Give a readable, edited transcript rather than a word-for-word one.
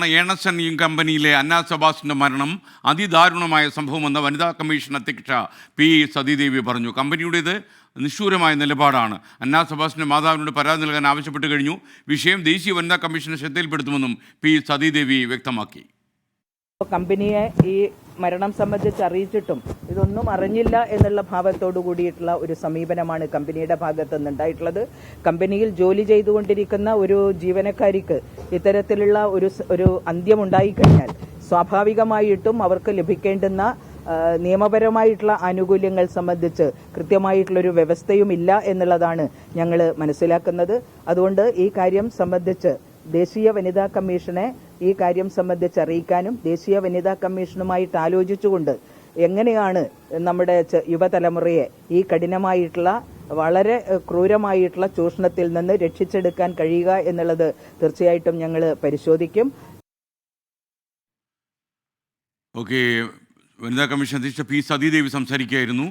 ഏണസൺ ഈ കമ്പനിയിലെ അന്ന സെബാസ്റ്റിൻ്റെ മരണം അതിദാരുണമായ സംഭവമെന്ന് വനിതാ കമ്മീഷൻ അധ്യക്ഷ പി സതീദേവി പറഞ്ഞു. കമ്പനിയുടേത് നിഷ്ഠൂരമായ നിലപാടാണ്. അന്ന സെബാസ്റ്റിൻ്റെ മാതാവിനോട് പരാതി നൽകാൻ ആവശ്യപ്പെട്ട് കഴിഞ്ഞു. വിഷയം ദേശീയ വനിതാ കമ്മീഷനെ ശ്രദ്ധയിൽപ്പെടുത്തുമെന്നും പി സതീദേവി വ്യക്തമാക്കി. കമ്പനിയെ ഈ മരണം സംബന്ധിച്ച് അറിയിച്ചിട്ടും ഇതൊന്നും അറിഞ്ഞില്ല എന്നുള്ള ഭാവത്തോടു കൂടിയിട്ടുള്ള ഒരു സമീപനമാണ് കമ്പനിയുടെ ഭാഗത്ത് നിന്നുണ്ടായിട്ടുള്ളത്. കമ്പനിയിൽ ജോലി ചെയ്തുകൊണ്ടിരിക്കുന്ന ഒരു ജീവനക്കാരിക്ക് ഇത്തരത്തിലുള്ള ഒരു അന്ത്യമുണ്ടായിക്കഴിഞ്ഞാൽ സ്വാഭാവികമായിട്ടും അവർക്ക് ലഭിക്കേണ്ടുന്ന നിയമപരമായിട്ടുള്ള ആനുകൂല്യങ്ങൾ സംബന്ധിച്ച് കൃത്യമായിട്ടുള്ളൊരു വ്യവസ്ഥയുമില്ല എന്നുള്ളതാണ് ഞങ്ങൾ മനസ്സിലാക്കുന്നത്. അതുകൊണ്ട് ഈ കാര്യം സംബന്ധിച്ച് ദേശീയ വനിതാ കമ്മീഷനെ ഈ കാര്യം സംബന്ധിച്ച് അറിയിക്കാനും ദേശീയ വനിതാ കമ്മീഷനുമായിട്ട് ആലോചിച്ചുകൊണ്ട് എങ്ങനെയാണ് നമ്മുടെ യുവതലമുറയെ ഈ കഠിനമായിട്ടുള്ള വളരെ ക്രൂരമായിട്ടുള്ള ചൂഷണത്തിൽ നിന്ന് രക്ഷിച്ചെടുക്കാൻ കഴിയുക എന്നുള്ളത് തീർച്ചയായിട്ടും ഞങ്ങൾ പരിശോധിക്കും. ഓക്കെ, വനിതാ കമ്മീഷൻ അധ്യക്ഷ പി സതീദേവി സംസാരിക്കുകയായിരുന്നു.